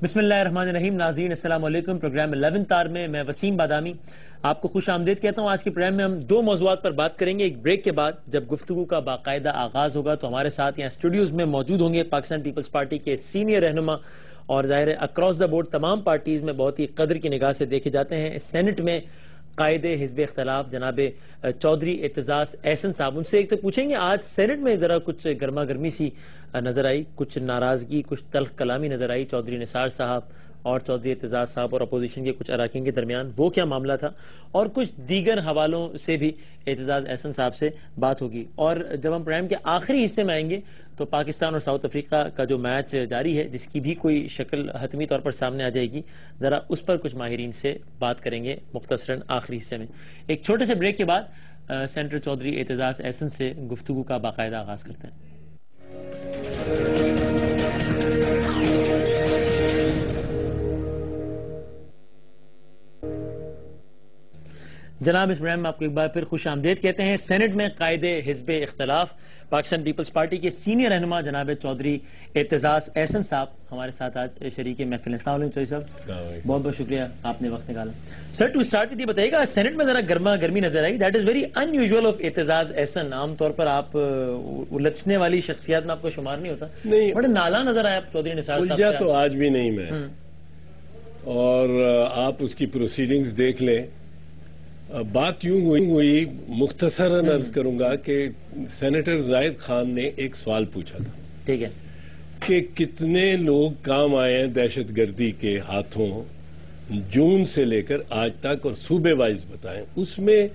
بسم اللہ الرحمن الرحیم. ناظرین السلام علیکم. پروگرام 11 تار میں میں وسیم بادامی آپ کو خوش آمدید کہتا ہوں. آج کے پروگرام میں ہم دو موضوعات پر بات کریں گے. ایک بریک کے بعد جب گفتگو کا باقاعدہ آغاز ہوگا تو ہمارے ساتھ یہاں اسٹوڈیوز میں موجود ہوں گے پاکستان پیپلز پارٹی کے سینئر رہنما اور ظاہر ہے اکراس دا بورڈ تمام پارٹیز میں بہت ہی قدر کی نگاہ سے دیکھے جاتے ہیں سینٹ میں قائد حزب اختلاف جناب چودھری اعتزاز احسن صاحب. ان سے ایک تو پوچھیں گے آج سینٹ میں ذرا کچھ گرما گرمی سی نظر آئی, کچھ ناراضگی, کچھ تلخ کلامی نظر آئی چودھری نثار صاحب اور چودھری اعتزاز صاحب اور اپوزیشن کے کچھ اراکین کے درمیان. وہ کیا معاملہ تھا اور کچھ دیگر حوالوں سے بھی اعتزاز احسن صاحب سے بات ہوگی. اور جب ہم پروگرام کے آخری حصے میں آئیں گے تو پاکستان اور ساؤتھ افریقہ کا جو میچ جاری ہے جس کی بھی کوئی شکل حتمی طور پر سامنے آ جائے گی, ذرا اس پر کچھ ماہرین سے بات کریں گے مختصراً آخری حصے میں. ایک چھوٹے سے بریک کے بعد سینیٹر چودھری اعتزاز احسن سے گفتگو کا باقاعدہ آغاز کرتے ہیں. جناب اس پروگرام میں آپ کو ایک بار پھر خوش آمدید کہتے ہیں. سینٹ میں قائد حزب اختلاف پاکستان پیپلز پارٹی کے سینئر رہنما جناب چودھری اعتزاز احسن صاحب ہمارے ساتھ آج شریک محفل. السلام علیکم چودھری صاحب, بہت بہت شکریہ آپ نے وقت نکالا. سر ٹو اسٹارٹ وتھ یہ بتائیے گا سینٹ میں ذرا گرما گرمی نظر آئی, that is very unusual of Aitzaz Ahsan. عام طور پر آپ الجھنے والی شخصیات میں آپ کو شمار نہیں ہوتا, بڑے نالا نظر آیا چودھری نثار صاحب. الجھا تو آج بھی نہیں میں, اور آپ اس کی پروسیڈنگز دیکھ لیں. بات یوں ہوئی مختصراً عرض کروں گا کہ سینیٹر زاہد خان نے ایک سوال پوچھا تھا, ٹھیک ہے, کہ کتنے لوگ کام آئے ہیں دہشت گردی کے ہاتھوں جون سے لے کر آج تک, اور صوبے وائز بتائیں. اس میں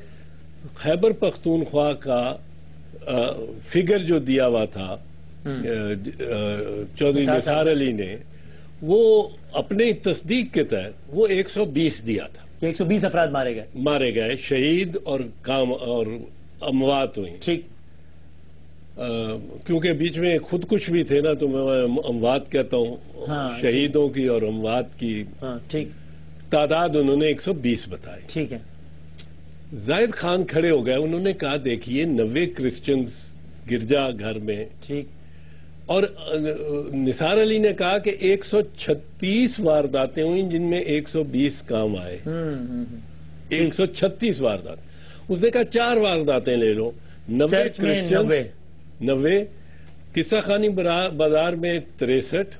خیبر پختونخوا کا فگر جو دیا ہوا تھا چودھری نثار علی نے, وہ اپنی تصدیق کے تحت وہ 120 دیا تھا. 120 افراد مارے گئے, شہید اور اموات ہوئی. ٹھیک, کیونکہ بیچ میں خودکش بھی تھے نا, تو میں اموات کہتا ہوں, شہیدوں کی اور اموات کی تعداد انہوں نے 120 بتائی. ٹھیک ہے. زاہد خان کھڑے ہو گئے, انہوں نے کہا دیکھیے 90 کرسچنز گرجا گھر میں, ٹھیک, اور نثار علی نے کہا کہ 136 وارداتیں ہوئیں جن میں 120 کام آئے. 136 واردات. اس نے کہا 4 وارداتیں لے لو, 90 کرسچن, 90 قصہ خانی بازار میں 63,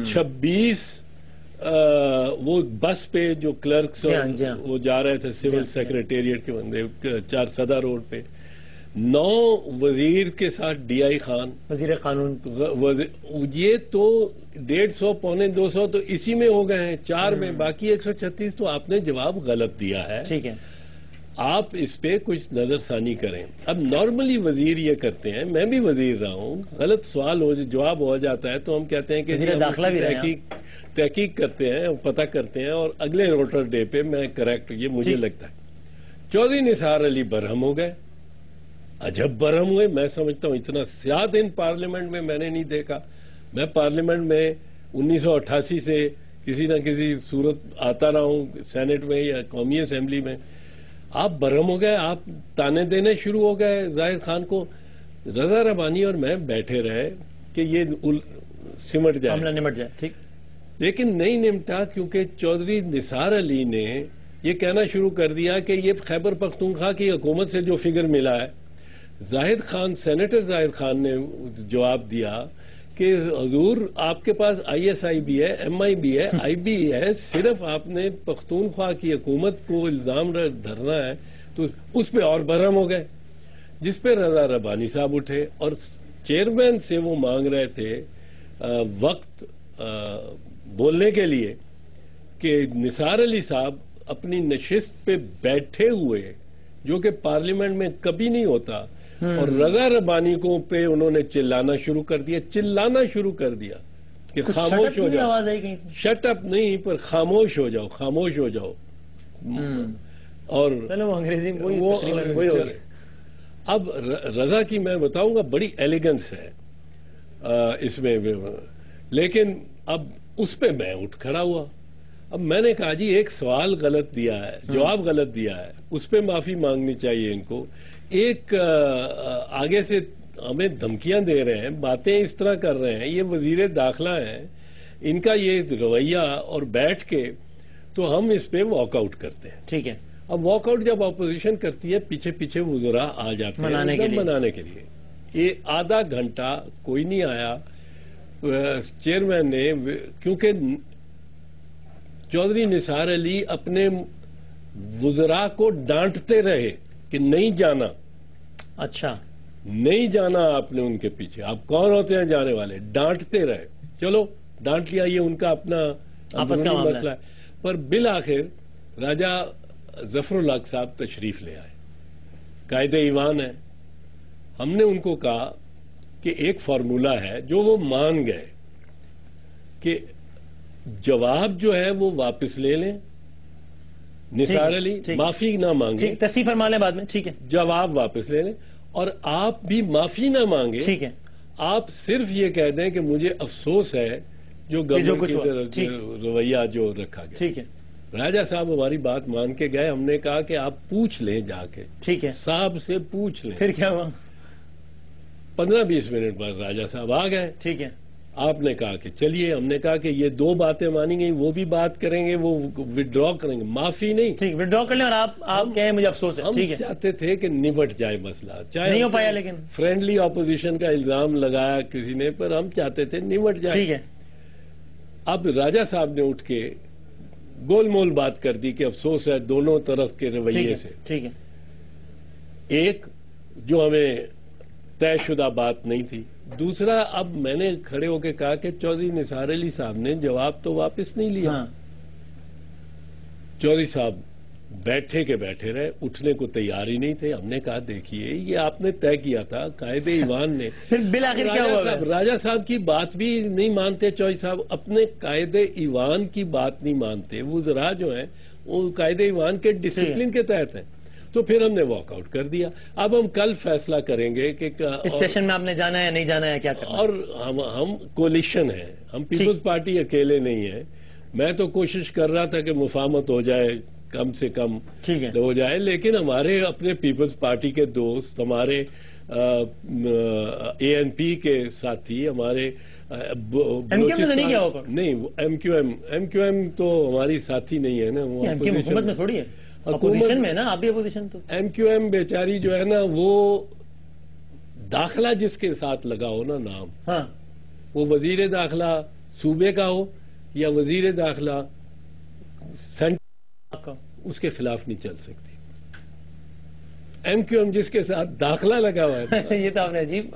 26 وہ بس پہ جو کلرکس وہ جا رہے تھے سول سیکریٹریٹ کے بندے 4 صدر روڈ پہ, 9 وزیر کے ساتھ ڈی آئی خان وزیر قانون, یہ تو 150 پونے 200 تو اسی میں ہو گئے ہیں, 4 میں, باقی 136 تو آپ نے جواب غلط دیا ہے. ٹھیک ہے, آپ اس پہ کچھ نظر ثانی کریں. اب نارملی وزیر یہ کرتے ہیں, میں بھی وزیر رہا ہوں, غلط سوال جواب ہو جاتا ہے تو ہم کہتے ہیں کہ تحقیق کرتے ہیں, پتہ کرتے ہیں, اور اگلے روٹر ڈے پہ میں کریکٹ, یہ مجھے لگتا ہے. چودھری نثار علی برہم ہو گئے, عجب برہم ہوئے. میں سمجھتا ہوں اتنا سیاہ دن پارلیمنٹ میں نے نہیں دیکھا. میں پارلیمنٹ میں 1988 سے کسی نہ کسی صورت آتا رہا ہوں, سینٹ میں یا قومی اسمبلی میں. آپ برہم ہو گئے, آپ تانے دینے شروع ہو گئے زاہد خان کو. رضا ربانی اور میں بیٹھے رہے کہ یہ سمٹ جائے, ٹھیک, لیکن نہیں نمٹا, کیونکہ چودھری نثار علی نے یہ کہنا شروع کر دیا کہ یہ خیبر پختونخوا کی حکومت سے جو فگر ملا ہے. زاہد خان, سینیٹر زاہد خان نے جواب دیا کہ حضور آپ کے پاس آئی ایس آئی بھی ہے, ایم آئی بھی ہے, آئی بی ہے, صرف آپ نے پختونخوا کی حکومت کو الزام دھرنا ہے. تو اس پہ اور برہم ہو گئے, جس پہ رضا ربانی صاحب اٹھے اور چیئرمین سے وہ مانگ رہے تھے وقت بولنے کے لیے کہ نثار علی صاحب اپنی نشست پہ بیٹھے ہوئے, جو کہ پارلیمنٹ میں کبھی نہیں ہوتا, اور رضا ربانی کو پہ انہوں نے چلانا شروع کر دیا کہ خاموش ہو جاؤ. شٹ اپ نہیں, پر خاموش ہو جاؤ. اور اب رضا کی میں بتاؤں گا بڑی ایلیگنس ہے اس میں, لیکن اب اس پہ میں اٹھ کھڑا ہوا. اب میں نے کہا جی ایک سوال غلط دیا ہے, جواب غلط دیا ہے, اس پہ معافی مانگنی چاہیے ان کو. ایک آگے سے ہمیں دھمکیاں دے رہے ہیں, باتیں اس طرح کر رہے ہیں, یہ وزیر داخلہ ہیں, ان کا یہ رویہ اور بیٹھ کے تو ہم اس پہ واک آؤٹ کرتے ہیں. ٹھیک ہے. اب واک آؤٹ جب اپوزیشن کرتی ہے پیچھے پیچھے وزراء آ جاتے ہیں منانے کے لیے. یہ آدھا گھنٹہ کوئی نہیں آیا. چیئرمین نے کیونکہ چودھری نثار علی اپنے وزراء کو ڈانٹتے رہے کہ نہیں جانا. اچھا. نہیں جانا آپ نے ان کے پیچھے, آپ کون ہوتے ہیں جانے والے, ڈانٹتے رہے. چلو ڈانٹ لیا, یہ ان کا اپنا مسئلہ ہے. پر بالآخر راجہ ظفر الحق صاحب تشریف لے آئے, قائد ایوان ہے. ہم نے ان کو کہا کہ ایک فارمولا ہے جو وہ مان گئے کہ جواب جو ہے وہ واپس لے لیں, نثار علی معافی نہ مانگے, تصحیح فرما لیں بعد میں. ٹھیک ہے. جواب واپس لے لیں اور آپ بھی معافی نہ مانگے. ٹھیک ہے. آپ صرف یہ کہہ دیں کہ مجھے افسوس ہے جو گورنمنٹ کی رویہ جو رکھا گیا. ٹھیک ہے. راجہ صاحب ہماری بات مان کے گئے. ہم نے کہا کہ آپ پوچھ لیں جا کے. ٹھیک ہے. صاحب سے پوچھ لیں. پھر کیا ہوا؟ 15-20 منٹ بعد راجہ صاحب آ گئے. ٹھیک ہے. آپ نے کہا کہ چلیے, ہم نے کہا کہ یہ 2 باتیں مانی گئی, وہ بھی بات کریں گے, وہ وڈرا کریں گے, معافی نہیں. ٹھیک, وڈرا کر لیں اور آپ کہیں مجھے افسوس ہے. ٹھیک ہے. ہم چاہتے تھے کہ نبٹ جائے مسئلہ, چاہے نہیں ہو پایا, لیکن فرینڈلی اپوزیشن کا الزام لگایا کسی نے, پر ہم چاہتے تھے نبٹ جائے. ٹھیک ہے. اب راجہ صاحب نے اٹھ کے گول مول بات کر دی کہ افسوس ہے دونوں طرف کے رویے سے. ٹھیک ہے. ایک جو ہمیں طے شدہ بات نہیں تھی. دوسرا, اب میں نے کھڑے ہو کے کہا کہ چودھری نثار علی صاحب نے جواب تو واپس نہیں لیا. چودھری صاحب بیٹھے کے بیٹھے رہے, اٹھنے کو تیار ہی نہیں تھے. ہم نے کہا دیکھیے یہ آپ نے طے کیا تھا, قائد ایوان نے. بالآخر کیا ہوا؟ راجہ صاحب کی بات بھی نہیں مانتے چودھری صاحب, اپنے قائد ایوان کی بات نہیں مانتے. وزراء جو ہیں وہ قائد ایوان کے ڈسپلن کے تحت ہیں. تو پھر ہم نے واک آؤٹ کر دیا. اب ہم کل فیصلہ کریں گے کہ اس سیشن میں آپ نے جانا ہے یا نہیں جانا ہے, کیا کرنا. اور ہم کولیشن ہیں, ہم پیپلز پارٹی اکیلے نہیں ہیں. میں تو کوشش کر رہا تھا کہ مفاہمت ہو جائے, کم سے کم ہو جائے, لیکن ہمارے اپنے پیپلز پارٹی کے دوست, ہمارے اے این پی کے ساتھی, ہمارے نہیں ایم کیو ایم تو ہماری ساتھی نہیں ہے نا, وہ حکومت میں تھوڑی ہے, اپوزیشن میں نا, آپ بھی اپوزیشن. تو ایم کیو ایم بیچاری جو ہے نا, وہ داخلہ جس کے ساتھ لگا ہو نا نام, وہ وزیر داخلہ صوبے کا ہو یا وزیر داخلہ سینٹر, اس کے خلاف نہیں چل سکتی. ایم کیو ایم جس کے ساتھ داخلہ لگا ہوا ہے یہ تو آپ نے عجیب.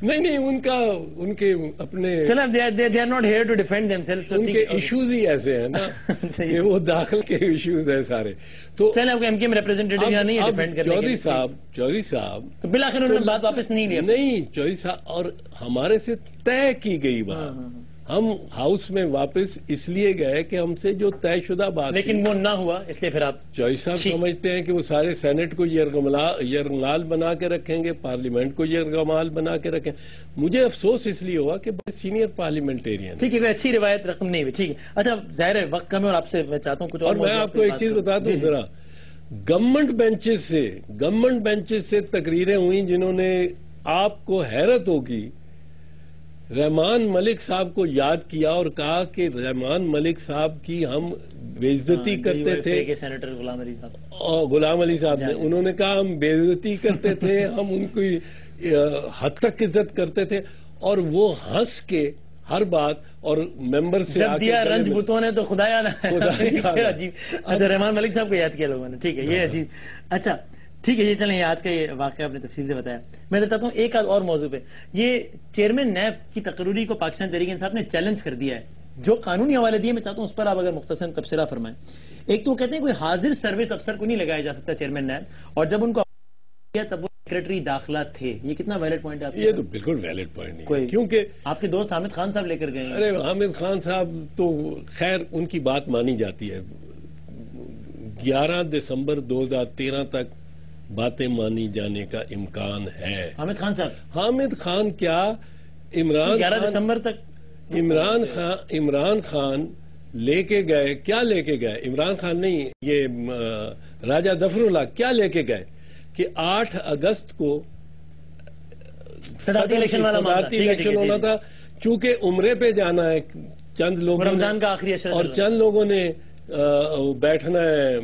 نہیں ان کے اپنے ان کے ایشوز ہی ایسے ہیں نا کہ وہ داخل کے ایشوز ہیں سارے. تو چودھری صاحب بالآخر انہوں نے بات واپس نہیں لیا. نہیں, چودھری صاحب اور ہمارے سے طے کی گئی بات, ہم ہاؤس میں واپس اس لیے گئے کہ ہم سے جو طے شدہ بات, لیکن وہ نہ ہوا, اس لیے پھر آپ چودھری صاحب سمجھتے ہیں کہ وہ سارے سینٹ کو یرغمال بنا کے رکھیں گے, پارلیمنٹ کو یرغمال بنا کے رکھیں. مجھے افسوس اس لیے ہوا کہ بڑے سینئر پارلیمنٹیرین. ٹھیک ہے, کوئی اچھی روایت رقم نہیں ہوئی. ٹھیک ہے. اچھا, ظاہر ہے وقت کم ہے اور آپ سے میں چاہتا ہوں کچھ اور میں آپ کو ایک چیز بتا دوں ذرا. گورنمنٹ بینچز سے تقریریں ہوئیں جنہوں نے آپ کو حیرت ہوگی, رحمان ملک صاحب کو یاد کیا اور کہا کہ رحمان ملک صاحب کی ہم بے عزتی کرتے تھے. سینیٹر غلام علی صاحب, اور غلام علی صاحب نے, انہوں نے کہا ہم بے عزتی کرتے تھے, ہم ان کی حد تک عزت کرتے تھے, اور وہ ہنس کے ہر بات اور ممبر سے جب دیا رنج بتوں نے تو خدایا نہ. عجیب. اچھا, رحمان ملک صاحب کو یاد کیا لوگوں نے. ٹھیک ہے, یہ عجیب. اچھا ٹھیک ہے, یہ چلیں, یہ آج کا یہ واقعہ آپ نے تفصیل سے بتایا. میں چاہتا ہوں ایک اور موضوع پہ, یہ چیئرمین نیب کی تقرری کو پاکستان تحریک انصاف نے چیلنج کر دیا ہے, جو قانونی حوالے دیے, میں چاہتا ہوں اس پر آپ اگر مختصر تبصرہ فرمائیں. ایک تو وہ کہتے ہیں کوئی حاضر سروس افسر کو نہیں لگایا جا سکتا چیئرمین نیب, اور جب ان کو تب وہ سیکرٹری داخلہ تھے. یہ کتنا ویلڈ پوائنٹ ہے آپ؟ یہ تو بالکل ویلڈ پوائنٹ نہیں, کیونکہ آپ کے دوست حامد خان صاحب لے کر گئے. ارے حامد خان صاحب تو خیر ان کی بات مانی جاتی ہے. 11 دسمبر 2013 تک باتیں مانی جانے کا امکان ہے. حامد خان صاحب, حامد خان کیا, عمران 11 دسمبر تک عمران خان لے کے گئے, کیا لے کے گئے, عمران خان نہیں, یہ راجہ ظفر الحق کیا لے کے گئے کہ 8 اگست کو صدارتی الیکشن ہونا تھا. چونکہ عمرے پہ جانا ہے چند لوگوں رمضان کا آخری عشرہ اور چند لوگوں نے بیٹھنا ہے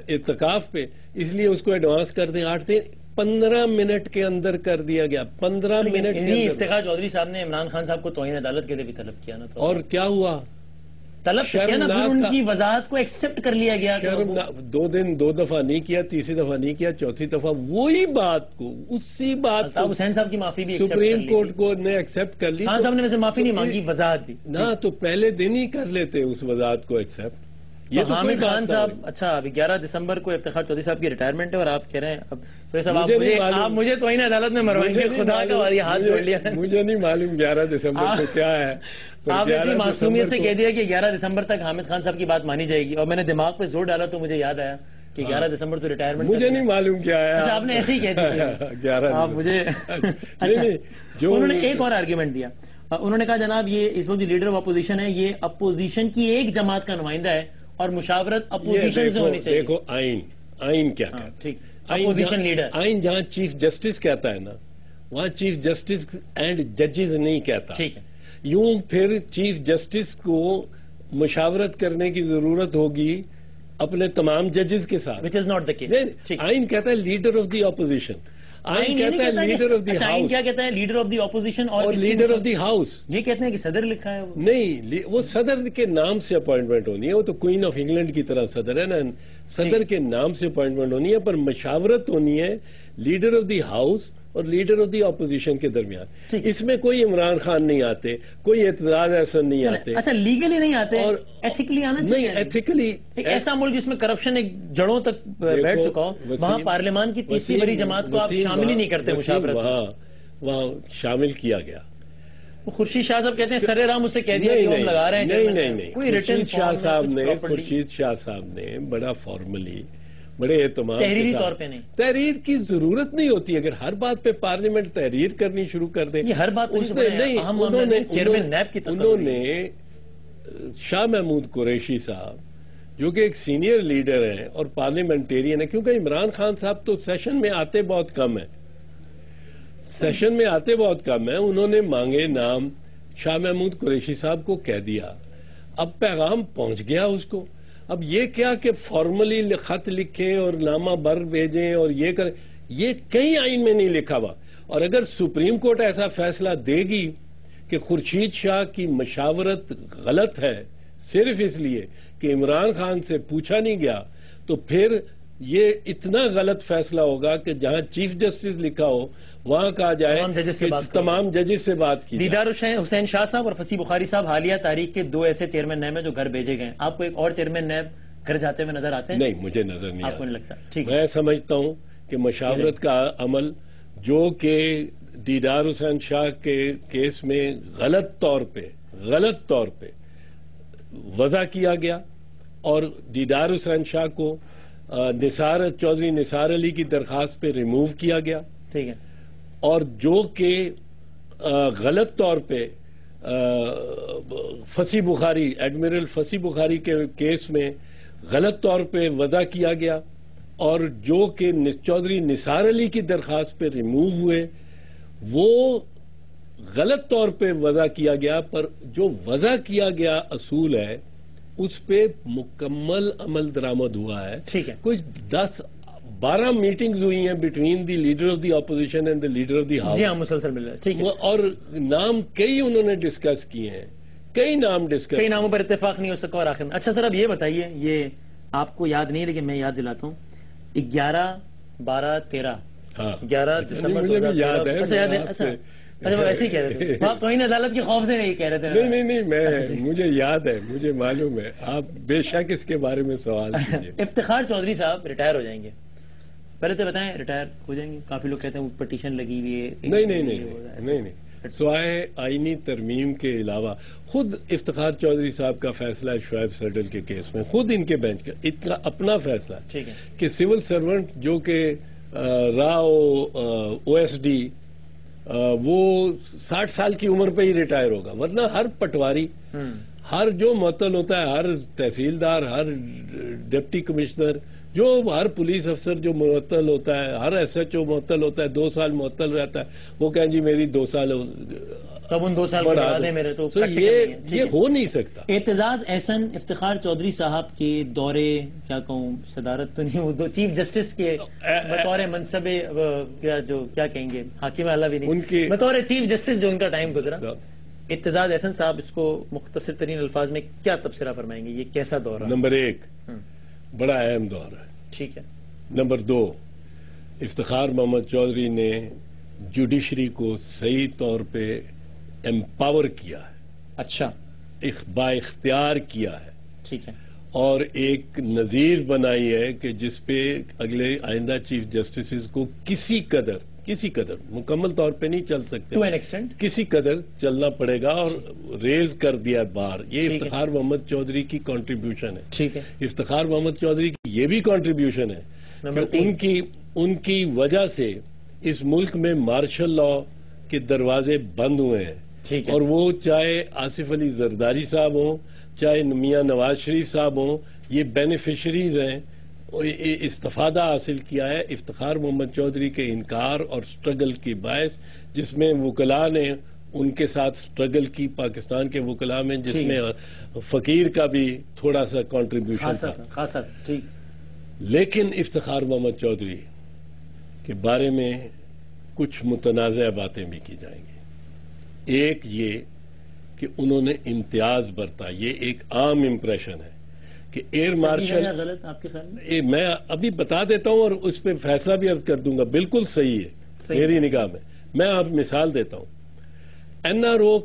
اعتکاف پہ، اس لیے اس کو ایڈوانس کر دیں 8 دن، 15 منٹ کے اندر کر دیا گیا، 15 منٹ کے اندر۔ افتخار چودھری صاحب نے عمران خان صاحب کو توہین عدالت کے لیے بھی طلب کیا نا، اور کیا ہوا؟ طلب کیا نا، پھر ان کی وضاحت کو ایکسپٹ کر لیا گیا۔ 2 دفعہ نہیں کیا، تیسری دفعہ نہیں کیا، چوتھی دفعہ وہی بات کو، اسی بات کو حسین صاحب کی معافی بھی سپریم کورٹ کو نے ایکسپٹ کر لی۔ خان صاحب نے ویسے معافی نہیں مانگی، وضاحت دی نہ، تو پہلے دن ہی کر لیتے اس وضاحت کو ایکسپٹ۔ یہ تو حامد خان صاحب، اچھا ابھی 11 دسمبر کو افتخار چودھری صاحب کی ریٹائرمنٹ ہے اور آپ کہہ رہے ہیں اب آپ مجھے توہین عدالت میں مروائیں گے، خدا کا وعدہ، ہاتھ جوڑ لیا۔ مجھے نہیں معلوم 11 دسمبر کو کیا ہے۔ آپ نے اتنی معصومیت سے کہہ دیا کہ 11 دسمبر تک حامد خان صاحب کی بات مانی جائے گی، اور میں نے دماغ پہ زور ڈالا تو مجھے یاد آیا کہ 11 دسمبر تو ریٹائرمنٹ، مجھے نہیں معلوم کیا ہے۔ اچھا آپ نے ایسے ہی کہہ دیا 11 آپ مجھے۔ اچھا انہوں نے ایک اور آرگیومنٹ دیا، انہوں نے کہا جناب یہ اس وقت جو لیڈر آف اپوزیشن ہے یہ اپوزیشن کی ایک جماعت کا نمائندہ ہے اور مشاورت اپوزیشن سے ہونی چاہیے۔ دیکھو آئین کیا کہتا ہے، ٹھیک، اپوزیشن لیڈر، آئین جہاں چیف جسٹس کہتا ہے نا، وہاں چیف جسٹس اینڈ ججز نہیں کہتا۔ ٹھیک ہے، یوں پھر چیف جسٹس کو مشاورت کرنے کی ضرورت ہوگی اپنے تمام ججز کے ساتھ، which is not the case۔ آئین کہتا ہے لیڈر آف دی اپوزیشن، آئین کہتا ہے لیڈر آف دی آئین ہاؤس، کیا کہتا ہے؟ لیڈر آف دی اپوزیشن اور لیڈر آف دی ہاؤس۔ یہ کہتے ہیں کہ صدر لکھا ہے وہ نہیں، وہ صدر کے نام سے اپوائنٹمنٹ ہونی ہے، وہ تو کوئین آف انگلینڈ کی طرح صدر ہے نا، صدر کے نام سے اپوائنٹمنٹ ہونی ہے، پر مشاورت ہونی ہے لیڈر آف دی ہاؤس اور لیڈر آف دی اپوزیشن کے درمیان۔ اس میں کوئی عمران خان نہیں آتے، کوئی اعتزاز احسن نہیں آتے۔ اچھا لیگلی نہیں آتے اور ایتھیکلی آنا چاہیے؟ نہیں، ایتھیکلی ایک ایسا ملک جس میں کرپشن ایک جڑوں تک بیٹھ چکا ہو، وہاں پارلیمان کی تیسری بڑی جماعت کو آپ شامل ہی نہیں کرتے مشاورت، وہاں شامل کیا گیا۔ خورشید شاہ صاحب کہتے ہیں سرے رام اسے کہہ دیا کہ ہم لگا رہے ہیں۔ نہیں، خورشید شاہ صاحب نے بڑا فارملی، بڑے اعتماد تحریری طور پہ نہیں، تحریر کی ضرورت نہیں ہوتی، اگر ہر بات پہ پارلیمنٹ تحریر کرنی شروع کر دے۔ یہ ہر بات نہیں، چیئرمین نیب کی انہوں نے شاہ محمود قریشی صاحب جو کہ ایک سینئر لیڈر ہیں اور پارلیمنٹیرین ہیں، کیونکہ عمران خان صاحب تو سیشن میں آتے بہت کم ہیں، انہوں نے مانگے نام، شاہ محمود قریشی صاحب کو کہہ دیا، اب پیغام پہنچ گیا اس کو۔ اب یہ کیا کہ فارملی خط لکھیں اور نامہ بر بھیجیں اور یہ کریں، یہ کہیں آئین میں نہیں لکھا ہوا۔ اور اگر سپریم کورٹ ایسا فیصلہ دے گی کہ خورشید شاہ کی مشاورت غلط ہے صرف اس لیے کہ عمران خان سے پوچھا نہیں گیا، تو پھر یہ اتنا غلط فیصلہ ہوگا کہ جہاں چیف جسٹس لکھا ہو وہاں کہا جائے تمام ججز سے بات کی۔ دیدار حسین شاہ صاحب اور فصیح بخاری صاحب حالیہ تاریخ کے 2 ایسے چیئرمین نیب ہیں جو گھر بھیجے گئے ہیں، آپ کو ایک اور چیئرمین نیب گھر جاتے ہوئے نظر آتے ہیں؟ نہیں، مجھے نظر نہیں آپ کو نہیں لگتا؟ ٹھیک ہے، میں سمجھتا ہوں کہ مشاورت کا عمل جو کہ دیدار حسین شاہ کے کیس میں غلط طور پہ وضع کیا گیا اور دیدار حسین شاہ کو چودھری نثار علی کی درخواست پہ ریموو کیا گیا، ٹھیک ہے، اور جو کہ غلط طور پہ فصیح بخاری، ایڈمرل فصیح بخاری کے کیس میں غلط طور پہ وضع کیا گیا، اور جو کہ چودھری نثار علی کی درخواست پہ ریموو ہوئے، وہ غلط طور پہ وضع کیا گیا، پر جو وضع کیا گیا اصول ہے اس پہ مکمل عمل درآمد ہوا ہے۔ ٹھیک ہے، کچھ 10-12 میٹنگز ہوئی ہیں between the leader of the opposition and the leader of the house. جی ہاں، مسلسل مل رہا ہے، ٹھیک ہے، اور نام کئی انہوں نے ڈسکس کیے ہیں، کئی ناموں پر اتفاق نہیں ہو سکا۔ اور آخر میں اچھا سر اب یہ بتائیے، یہ آپ کو یاد نہیں لیکن میں یاد دلاتا ہوں، 11/12/13 11 دسمبر مجھے بھی یاد ہے۔ اچھا یاد ہے، اچھا وہ ایسے ہی کہہ رہے تھے، وہاں توہین عدالت کے خوف سے نہیں کہہ رہے تھے؟ نہیں، مجھے یاد ہے، مجھے معلوم ہے، آپ بے شک اس کے بارے میں سوال کیجئے۔ افتخار چودھری صاحب ریٹائر ہو جائیں گے، پہلے تو بتائیں ریٹائر ہو جائیں گے؟ کافی لوگ کہتے ہیں وہ پٹیشن لگی ہوئی ہے۔ نہیں، سوائے آئینی ترمیم کے علاوہ خود افتخار چودھری صاحب کا فیصلہ ہے شعیب سرڈل کے کیس میں، خود ان کے بینچ کا اتنا اپنا فیصلہ ہے کہ سول سرونٹ جو کہ او ایس ڈی وہ 60 سال کی عمر پہ ہی ریٹائر ہوگا، ورنہ ہر پٹواری، ہر جو معطل ہوتا ہے، ہر تحصیلدار، ہر ڈپٹی کمشنر، جو ہر پولیس افسر جو معطل ہوتا ہے، ہر ایس ایچ او معطل ہوتا ہے، 2 سال معطل رہتا ہے، وہ کہیں جی میری 2 سال تو اب ان 2 سال بڑھا بڑھا دو. دیں میرے تو So practical نہیں ہے. ٹھیک یہ ہے. ہو نہیں سکتا. اعتزاز احسن افتخار چودھری صاحب کے دورے کیا کہوں صدارت تو نہیں وہ دو چیف جسٹس کے بطور منصب کیا کہیں گے حاکم اعلیٰ بھی نہیں بطور چیف جسٹس جو ان کا ٹائم گزرا اعتزاز احسن صاحب اس کو مختصر ترین الفاظ میں کیا تبصرہ فرمائیں گے؟ یہ کیسا دور رہا؟ نمبر 1 بڑا اہم دور ہے. ٹھیک ہے. نمبر 2 افتخار محمد چودھری نے جوڈیشری کو صحیح طور پہ امپاور کیا ہے. اچھا. با اختیار کیا ہے. ٹھیک ہے. اور ایک نظیر بنائی ہے کہ جس پہ اگلے آئندہ چیف جسٹسز کو کسی قدر مکمل طور پہ نہیں چل سکتے ٹو این ایکسٹینٹ کسی قدر چلنا پڑے گا اور ریز کر دیا بار. یہ افتخار محمد چودھری کی کنٹریبیوشن ہے. ٹھیک ہے. افتخار محمد چودھری کی یہ بھی کنٹریبیوشن ہے کہ ان کی وجہ سے اس ملک میں مارشل لا کے دروازے بند ہوئے ہیں. اور وہ چاہے آصف علی زرداری صاحب ہوں چاہے میاں نواز شریف صاحب ہوں یہ بینیفیشریز ہیں. استفادہ حاصل کیا ہے افتخار محمد چودھری کے انکار اور سٹرگل کی باعث جس میں وکلاء نے ان کے ساتھ سٹرگل کی پاکستان کے وکلاء میں جس میں فقیر کا بھی تھوڑا سا کنٹریبیوشن تھا خاصا. ٹھیک. لیکن افتخار محمد چودھری کے بارے میں کچھ متنازع باتیں بھی کی جائیں گی. ایک یہ کہ انہوں نے امتیاز برتا. یہ ایک عام امپریشن ہے کہ ایئر مارشل غلط آپ کے خیال میں؟ میں ابھی بتا دیتا ہوں اور اس پہ فیصلہ بھی عرض کر دوں گا. بالکل صحیح ہے میری نگاہ میں. میں آپ مثال دیتا ہوں. این آر او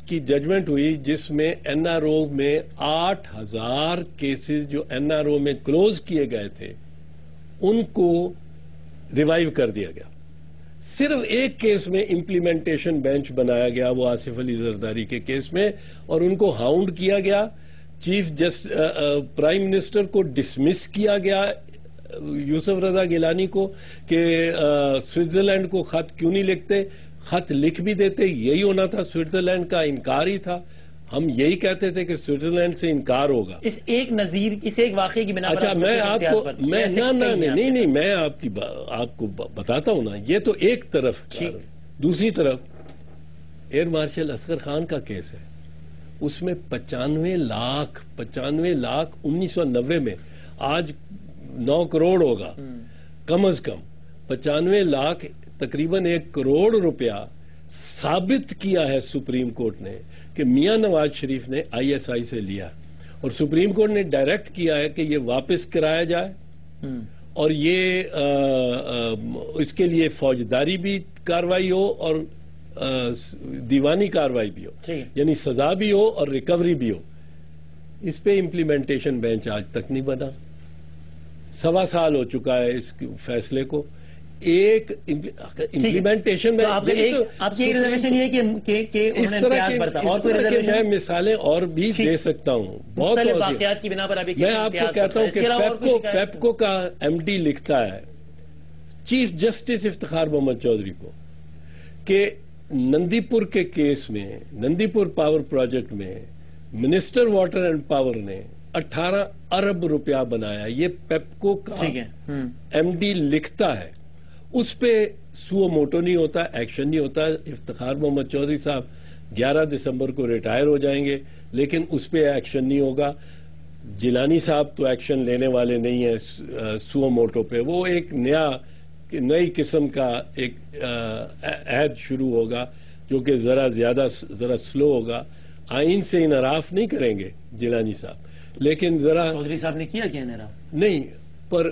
کی ججمنٹ ہوئی جس میں این آر او میں 8,000 کیسز جو این آر او میں کلوز کیے گئے تھے ان کو ریوائیو کر دیا گیا. صرف ایک کیس میں امپلیمنٹیشن بینچ بنایا گیا وہ آصف علی زرداری کے کیس میں اور ان کو ہاؤنڈ کیا گیا. چیف پرائم منسٹر کو ڈسمس کیا گیا یوسف رضا گیلانی کو کہ سوئٹزرلینڈ کو خط کیوں نہیں لکھتے. خط لکھ بھی دیتے یہی ہونا تھا. سوئٹزرلینڈ کا انکار ہی تھا. ہم یہی کہتے تھے کہ سوئٹزرلینڈ سے انکار ہوگا. اس ایک واقعے کی بنا پر اچھا میں آپ کو نہیں میں آپ کو بتاتا ہوں نا. یہ تو ایک طرف. دوسری طرف ایئر مارشل اصغر خان کا کیس ہے. اس میں 95 لاکھ 1990 میں آج 9 کروڑ ہوگا کم از کم. 95 لاکھ تقریباً 1 کروڑ روپیہ ثابت کیا ہے سپریم کورٹ نے کہ میاں نواز شریف نے آئی ایس آئی سے لیا اور سپریم کورٹ نے ڈائریکٹ کیا ہے کہ یہ واپس کرایا جائے اور یہ اس کے لیے فوجداری بھی کاروائی ہو اور دیوانی کاروائی بھی ہو یعنی سزا بھی ہو اور ریکوری بھی ہو. اس پہ امپلیمنٹیشن بینچ آج تک نہیں بنا. 1.25 سال ہو چکا ہے اس فیصلے کو. ایک امپلیمنٹیشن میں آپ کی ریزرویشن یہ کہ اس طرح کے میں مثالیں اور بھی دے سکتا ہوں. بہت واقعات کی بنا پر میں آپ کو کہتا ہوں کہ پیپکو کا ایم ڈی لکھتا ہے چیف جسٹس افتخار محمد چودھری کو کہ نندی پور کے کیس میں نندی پور پاور پروجیکٹ میں منسٹر واٹر اینڈ پاور نے 18 ارب روپیہ بنایا. یہ پیپکو کا ایم ڈی لکھتا ہے. اس پہ سو موٹو نہیں ہوتا ایکشن نہیں ہوتا. افتخار محمد چودھری صاحب 11 دسمبر کو ریٹائر ہو جائیں گے لیکن اس پہ ایکشن نہیں ہوگا. جیلانی صاحب تو ایکشن لینے والے نہیں ہیں سو موٹو پہ. وہ ایک نئی قسم کا ایک عہد شروع ہوگا جو کہ ذرا سلو ہوگا. آئین سے انحراف نہیں کریں گے جیلانی صاحب لیکن ذرا چودھری صاحب نے کیا انحراف نہیں. پر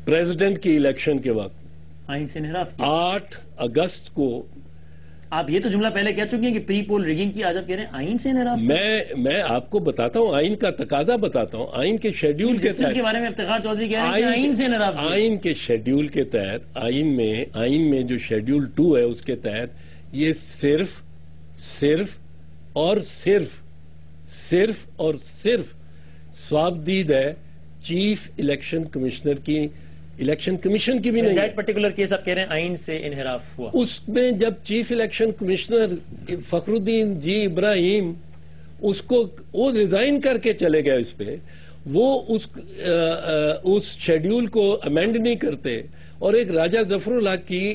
پریزیڈنٹ کی الیکشن کے وقت آئین سے انحراف 8 اگست کو آپ یہ تو جملہ پہلے کہہ چکے ہیں کہ پری پول ریگنگ کی آج آپ کہہ رہے ہیں آئین سے انحراف. میں آپ کو بتاتا ہوں آئین کا تقاضا بتاتا ہوں. آئین کے شیڈیول کے تحت کے بارے میں افتخار چودھری کہہ رہے ہیں کہ آئین سے انحراف. آئین کے شیڈیول کے تحت آئین میں جو شیڈیول 2 ہے اس کے تحت یہ صرف اور صرف صوابدید ہے چیف الیکشن کمشنر کی. الیکشن کمیشن کی بھی نہیں. دیٹ پرٹیکولر کیس آپ کہہ رہے ہیں آئین سے انحراف ہوا. اس میں جب چیف الیکشن کمشنر فخر الدین جی ابراہیم وہ ریزائن کر کے چلے گئے اس پہ وہ اس شیڈیول کو امینڈ نہیں کرتے اور ایک راجہ ظفر الحق کی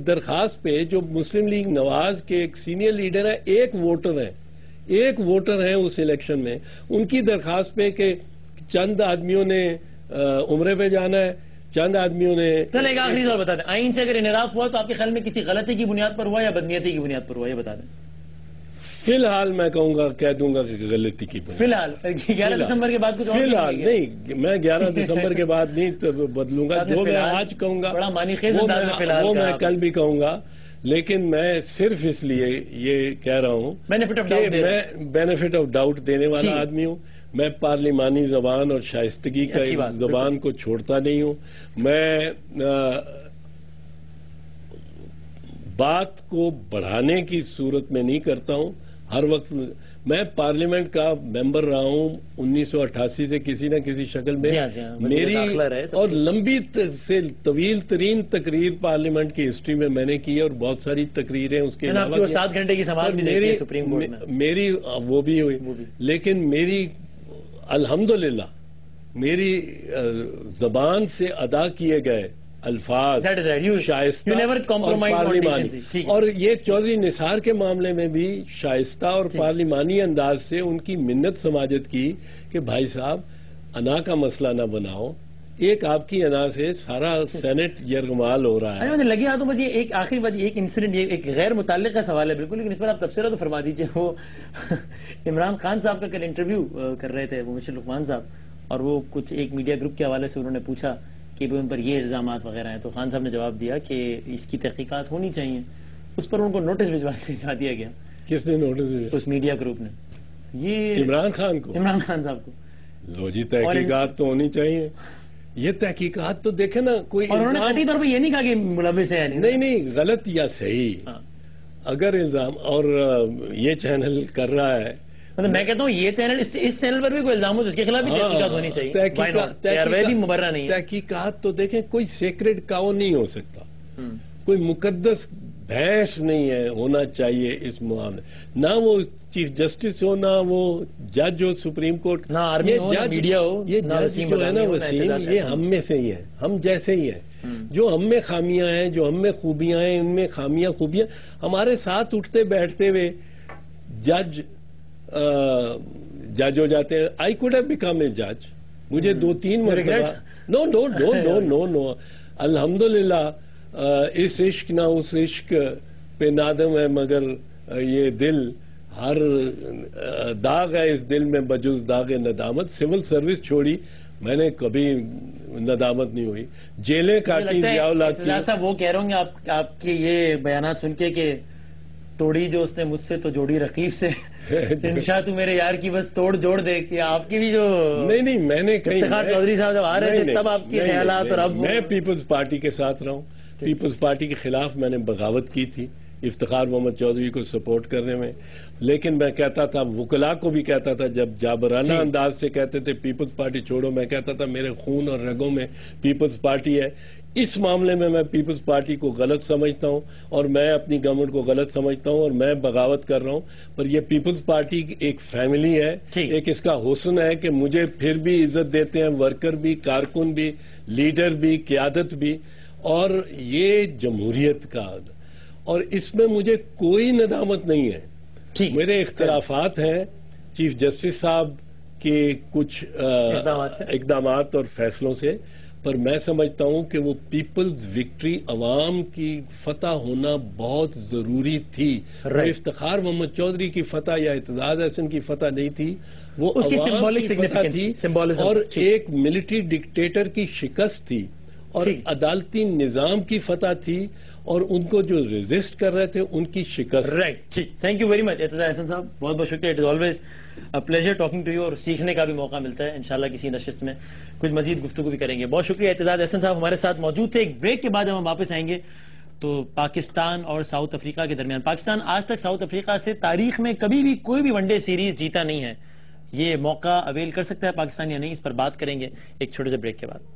درخواست پہ جو مسلم لیگ نواز کے ایک سینئر لیڈر ہے، ایک ووٹر ہیں اس الیکشن میں، ان کی درخواست پہ کہ چند آدمیوں نے عمرے پہ جانا ہے، چند آدمیوں نے... چل ایک آخری سوال بتا دیں، آئین سے اگر انحراف ہوا تو آپ کے خیال میں کسی غلطی کی بنیاد پر ہوا یا بدنیتی کی بنیاد پر ہوا، یہ بتا دیں. فی الحال میں کہہ دوں گا کہ غلطی کی بنیاد. فی الحال 11 دسمبر کے بعد کچھ اور فی الحال نہیں، میں 11 دسمبر کے بعد نہیں بدلوں گا. جو میں آج کہوں گا بڑا معنی خیز انداز میں فی الحال وہ میں کل بھی کہوں گا، لیکن میں صرف اس لیے یہ کہہ رہا ہوں کہ میں بینیفٹ آف ڈاؤٹ دینے والا آدمی ہوں. میں پارلیمانی زبان اور شائستگی کا زبان کو چھوڑتا نہیں ہوں. میں بات کو بڑھانے کی صورت میں نہیں کرتا ہوں. ہر وقت میں پارلیمنٹ کا ممبر رہا ہوں 1988 سے کسی نہ کسی شکل میں. میری اور لمبی سے طویل ترین تقریر پارلیمنٹ کی ہسٹری میں نے کی ہے، اور بہت ساری تقریریں اس کے علاوہ 7 گھنٹے کی سماعت بھی دیکھی ہے سپریم کورٹ میں. میری وہ بھی ہوئی، لیکن میری الحمدللہ میری زبان سے ادا کیے گئے الفاظ شائستہ اور پارلیمانی، اور یہ چودھری نثار کے معاملے میں بھی شائستہ اور پارلیمانی انداز سے ان کی منت سماجت کی کہ بھائی صاحب انا کا مسئلہ نہ بناؤ، ایک آپ کی انا سے سارا سینٹ یرغمال ہو رہا ہے. مجھے لگی تو بس یہ ایک آخری بات، ایک انسیڈنٹ، ایک غیر متعلق کا سوال ہے بالکل، لیکن اس پر آپ تبصرہ تو فرما دیجئے. وہ عمران خان صاحب کا کل انٹرویو کر رہے تھے وہ مشیر لقمان صاحب، اور وہ کچھ ایک میڈیا گروپ کے حوالے سے انہوں نے پوچھا کہ ان پر یہ الزامات وغیرہ ہیں، تو خان صاحب نے جواب دیا کہ اس کی تحقیقات ہونی چاہیے. اس پر ان کو نوٹس بھجوا دیا گیا. کس نے نوٹس بھیجا؟ اس میڈیا گروپ نے. یہ عمران خان کو، عمران خان صاحب کو. لو جی، تحقیقات تو ہونی چاہیے. یہ تحقیقات تو دیکھیں نا، کوئی اور انہوں نے قطعی طور پہ یہ نہیں کہا کہ ملوث ہے. نہیں، غلط یا صحیح اگر الزام، اور یہ چینل کر رہا ہے، مطلب میں کہتا ہوں یہ چینل، اس چینل پر بھی کوئی الزام ہو تو اس کے خلاف بھی تحقیقات ہونی چاہیے. بھی مبررہ نہیں ہے. تحقیقات تو دیکھیں، کوئی سیکرڈ کاؤ نہیں ہو سکتا، کوئی مقدس بھینس نہیں ہے ہونا چاہیے اس معاملے. نہ وہ چیف جسٹس ہو، نہ وہ جج ہو سپریم کورٹ، نہ آرمی ہو، نہ میڈیا ہو. یہ جج جو ہے نا وسیم، یہ ہم میں سے ہی ہے، ہم جیسے ہی ہیں. جو ہم میں خامیاں ہیں، جو ہم میں خوبیاں ہیں، ان میں خامیاں خوبیاں ہمارے ساتھ اٹھتے بیٹھتے ہوئے جج ہو جاتے ہیں. I could have become a جج. مجھے 2-3 مرتبہ نو الحمدللہ اس عشق نہ اس عشق پہ نادم ہے، مگر یہ دل ہر داغ ہے اس دل میں بجز داغ ندامت. سول سروس چھوڑی، میں نے کبھی ندامت نہیں ہوئی. جیلیں کاٹی صاحب وہ کہہ رہے ہوں گے آپ کے یہ بیانات سن کے کہ توڑی جو اس نے مجھ سے تو جوڑی رقیب سے. انشاء تو میرے یار کی بس توڑ جوڑ دے کہ آپ کی بھی جو... نہیں، میں نے کہیں افتخار چودھری صاحب جب آ رہے تھے تب آپ کے خیالات، اور اب میں پیپلز پارٹی کے ساتھ رہا ہوں. پیپلز پارٹی کے خلاف میں نے بغاوت کی تھی افتخار محمد چودھری کو سپورٹ کرنے میں، لیکن میں کہتا تھا، وکلاء کو بھی کہتا تھا جب جابرانہ انداز سے کہتے تھے پیپلز پارٹی چھوڑو، میں کہتا تھا میرے خون اور رگوں میں پیپلز پارٹی ہے. اس معاملے میں پیپلز پارٹی کو غلط سمجھتا ہوں، اور میں اپنی گورنمنٹ کو غلط سمجھتا ہوں، اور میں بغاوت کر رہا ہوں. پر یہ پیپلز پارٹی ایک فیملی ہے، ایک اس کا حسن ہے کہ مجھے پھر بھی عزت دیتے ہیں ورکر بھی، کارکن بھی، لیڈر بھی، قیادت بھی، اور یہ جمہوریت کا، اور اس میں مجھے کوئی ندامت نہیں ہے. میرے اختلافات ہیں چیف جسٹس صاحب کے کچھ اقدامات اور فیصلوں سے، پر میں سمجھتا ہوں کہ وہ پیپلز وکٹری، عوام کی فتح ہونا بہت ضروری تھی. افتخار محمد چودھری کی فتح یا اعتزاز احسن کی فتح نہیں تھی، وہ عوام کی فتح تھی، اور ایک ملٹری ڈکٹیٹر کی شکست تھی، اور عدالتی نظام کی فتح تھی، اور ان کو جو ریزسٹ کر رہے تھے ان کی شکست. ٹھیک. Thank you very much Aitzaz Ahsan صاحب، بہت بہت شکریہ. It is always pleasure talking to you, اور سیکھنے کا بھی موقع ملتا ہے. انشاءاللہ کسی نشست میں کچھ مزید گفتگو بھی کریں گے. بہت شکریہ اعتزاز احسن صاحب ہمارے ساتھ موجود تھے. ایک بریک کے بعد ہم واپس آئیں گے. تو پاکستان اور ساؤتھ افریقہ کے درمیان، پاکستان آج تک ساؤتھ افریقہ سے تاریخ میں کبھی بھی کوئی بھی ون ڈے سیریز جیتا نہیں ہے. یہ موقع اویل کر سکتا ہے پاکستان یا نہیں، اس پر بات کریں گے ایک چھوٹے سے بریک کے بعد.